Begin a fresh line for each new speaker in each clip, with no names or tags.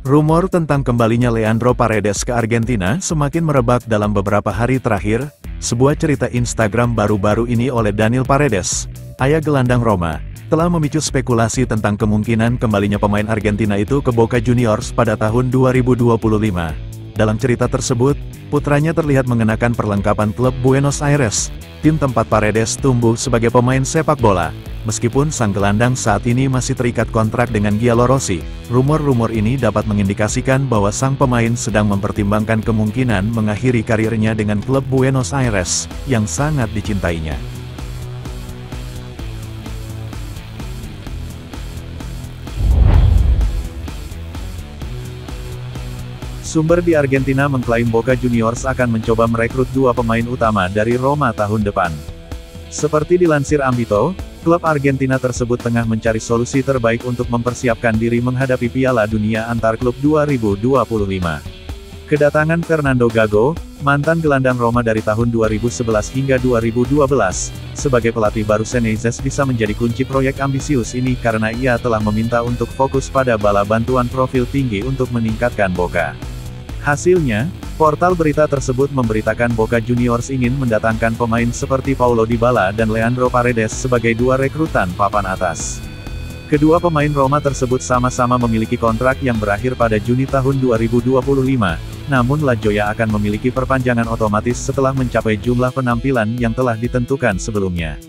Rumor tentang kembalinya Leandro Paredes ke Argentina semakin merebak dalam beberapa hari terakhir. Sebuah cerita Instagram baru-baru ini oleh Daniel Paredes, ayah gelandang Roma, telah memicu spekulasi tentang kemungkinan kembalinya pemain Argentina itu ke Boca Juniors pada tahun 2025. Dalam cerita tersebut, putranya terlihat mengenakan perlengkapan klub Buenos Aires, tim tempat Paredes tumbuh sebagai pemain sepak bola. Meskipun sang gelandang saat ini masih terikat kontrak dengan Giallorossi, rumor-rumor ini dapat mengindikasikan bahwa sang pemain sedang mempertimbangkan kemungkinan mengakhiri karirnya dengan klub Buenos Aires, yang sangat dicintainya. Sumber di Argentina mengklaim Boca Juniors akan mencoba merekrut dua pemain utama dari Roma tahun depan. Seperti dilansir Ambito, klub Argentina tersebut tengah mencari solusi terbaik untuk mempersiapkan diri menghadapi Piala Dunia antar klub 2025. Kedatangan Fernando Gago, mantan gelandang Roma dari tahun 2011 hingga 2012, sebagai pelatih baru Xeneize bisa menjadi kunci proyek ambisius ini karena ia telah meminta untuk fokus pada bala bantuan profil tinggi untuk meningkatkan Boca. Hasilnya, portal berita tersebut memberitakan Boca Juniors ingin mendatangkan pemain seperti Paulo Dybala dan Leandro Paredes sebagai dua rekrutan papan atas. Kedua pemain Roma tersebut sama-sama memiliki kontrak yang berakhir pada Juni tahun 2025, namun La Joya akan memiliki perpanjangan otomatis setelah mencapai jumlah penampilan yang telah ditentukan sebelumnya.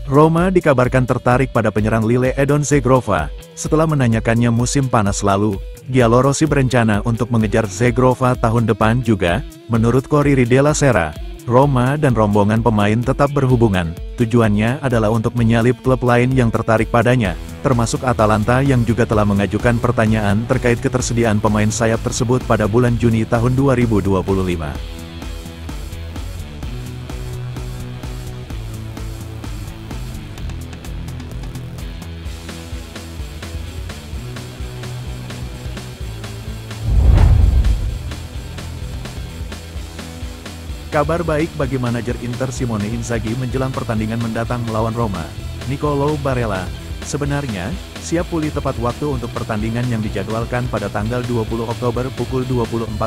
Roma dikabarkan tertarik pada penyerang Lille Edon Zegrova. Setelah menanyakannya musim panas lalu, Giallorossi berencana untuk mengejar Zegrova tahun depan juga. Menurut Corriere della Sera, Roma dan rombongan pemain tetap berhubungan. Tujuannya adalah untuk menyalip klub lain yang tertarik padanya, termasuk Atalanta yang juga telah mengajukan pertanyaan terkait ketersediaan pemain sayap tersebut pada bulan Juni tahun 2025. Kabar baik bagi manajer Inter Simone Inzaghi menjelang pertandingan mendatang melawan Roma, Niccolò Barella, sebenarnya siap pulih tepat waktu untuk pertandingan yang dijadwalkan pada tanggal 20 Oktober pukul 20.45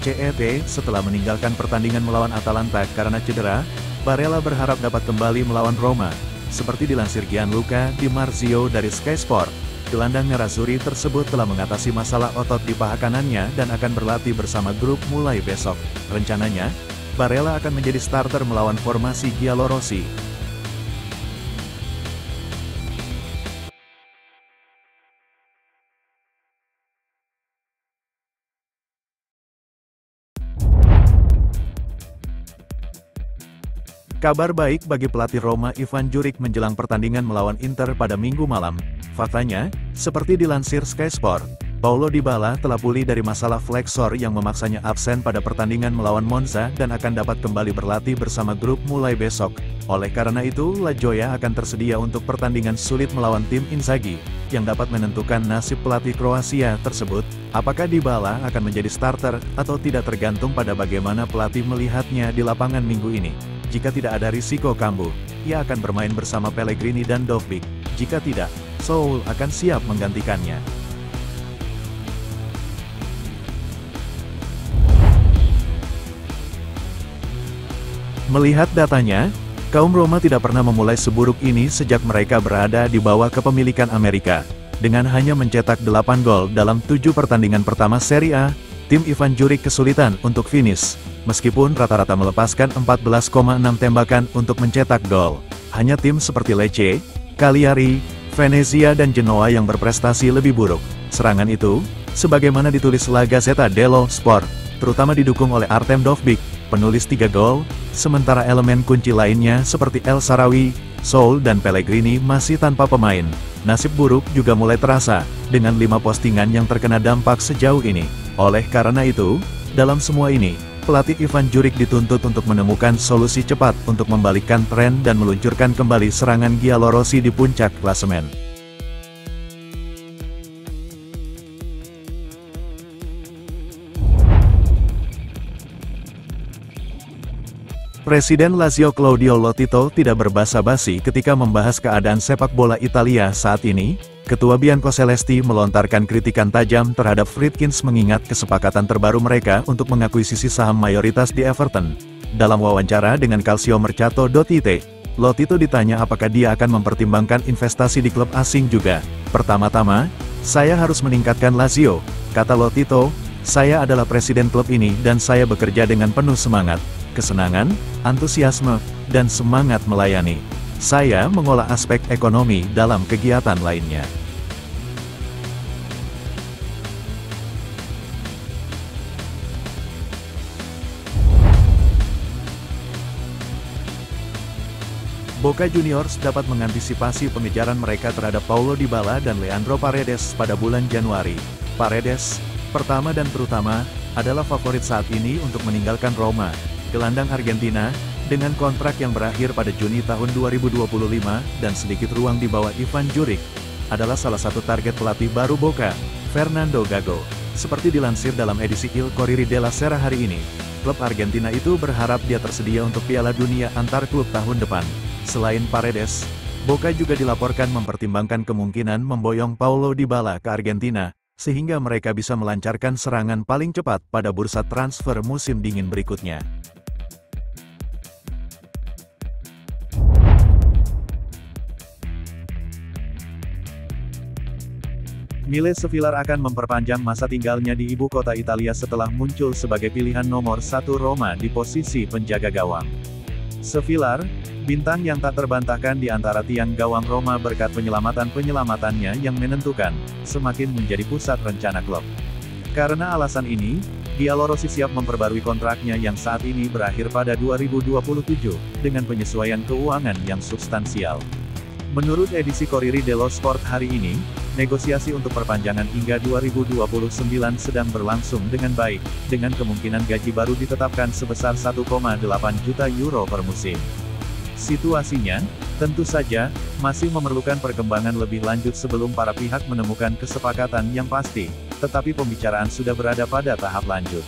CET. Setelah meninggalkan pertandingan melawan Atalanta karena cedera, Barella berharap dapat kembali melawan Roma. Seperti dilansir Gianluca Di Marzio dari Sky Sport, gelandang nerazzurri tersebut telah mengatasi masalah otot di paha kanannya dan akan berlatih bersama grup mulai besok. Rencananya, Barella akan menjadi starter melawan formasi Giallorossi. Kabar baik bagi pelatih Roma Ivan Juric menjelang pertandingan melawan Inter pada Minggu malam. Faktanya, seperti dilansir Sky Sport, Paulo Dybala telah pulih dari masalah flexor yang memaksanya absen pada pertandingan melawan Monza dan akan dapat kembali berlatih bersama grup mulai besok. Oleh karena itu, La Joya akan tersedia untuk pertandingan sulit melawan tim Inzaghi, yang dapat menentukan nasib pelatih Kroasia tersebut. Apakah Dybala akan menjadi starter atau tidak tergantung pada bagaimana pelatih melihatnya di lapangan minggu ini. Jika tidak ada risiko kambuh, ia akan bermain bersama Pellegrini dan Dovbyk. Jika tidak, Saul akan siap menggantikannya. Melihat datanya, kaum Roma tidak pernah memulai seburuk ini sejak mereka berada di bawah kepemilikan Amerika. Dengan hanya mencetak 8 gol dalam 7 pertandingan pertama Serie A, tim Ivan Juric kesulitan untuk finish. Meskipun rata-rata melepaskan 14,6 tembakan untuk mencetak gol, hanya tim seperti Lecce, Cagliari, Venezia dan Genoa yang berprestasi lebih buruk. Serangan itu, sebagaimana ditulis La Gazzetta dello Sport, terutama didukung oleh Artem Dovbyk, penulis 3 gol, sementara elemen kunci lainnya seperti El Shaarawy, Saul dan Pellegrini masih tanpa pemain. Nasib buruk juga mulai terasa, dengan 5 postingan yang terkena dampak sejauh ini. Oleh karena itu, dalam semua ini, pelatih Ivan Juric dituntut untuk menemukan solusi cepat untuk membalikkan tren dan meluncurkan kembali serangan Giallorossi di puncak klasemen.
Presiden Lazio Claudio Lotito tidak berbasa-basi ketika membahas keadaan sepak bola Italia saat ini. Ketua Biancocelesti melontarkan kritikan tajam terhadap Friedkins mengingat kesepakatan terbaru mereka untuk mengakuisisi saham mayoritas di Everton. Dalam wawancara dengan Calciomercato.it, Lotito ditanya apakah dia akan mempertimbangkan investasi di klub asing juga. Pertama-tama, saya harus meningkatkan Lazio, kata Lotito. Saya adalah presiden klub ini dan saya bekerja dengan penuh semangat, kesenangan, antusiasme, dan semangat melayani. Saya mengolah aspek ekonomi dalam kegiatan lainnya. Boca Juniors dapat mengantisipasi pengejaran mereka terhadap Paulo Dybala dan Leandro Paredes pada bulan Januari. Paredes, pertama dan terutama, adalah favorit saat ini untuk meninggalkan Roma. Gelandang Argentina, dengan kontrak yang berakhir pada Juni tahun 2025 dan sedikit ruang di bawah Ivan Juric, adalah salah satu target pelatih baru Boca, Fernando Gago. Seperti dilansir dalam edisi Il Corriere della Sera hari ini, klub Argentina itu berharap dia tersedia untuk Piala Dunia antar klub tahun depan. Selain Paredes, Boca juga dilaporkan mempertimbangkan kemungkinan memboyong Paulo Dybala ke Argentina, sehingga mereka bisa melancarkan serangan paling cepat pada bursa transfer musim dingin berikutnya.
Miles Sevilla akan memperpanjang masa tinggalnya di ibu kota Italia setelah muncul sebagai pilihan nomor 1 Roma di posisi penjaga gawang. Sevilla, bintang yang tak terbantahkan di antara tiang gawang Roma berkat penyelamatan-penyelamatannya yang menentukan, semakin menjadi pusat rencana klub. Karena alasan ini, Giallorossi siap memperbarui kontraknya yang saat ini berakhir pada 2027, dengan penyesuaian keuangan yang substansial. Menurut edisi Corriere dello Sport hari ini, negosiasi untuk perpanjangan hingga 2029 sedang berlangsung dengan baik, dengan kemungkinan gaji baru ditetapkan sebesar 1,8 juta euro per musim. Situasinya, tentu saja, masih memerlukan perkembangan lebih lanjut sebelum para pihak menemukan kesepakatan yang pasti, tetapi pembicaraan sudah berada pada tahap lanjut.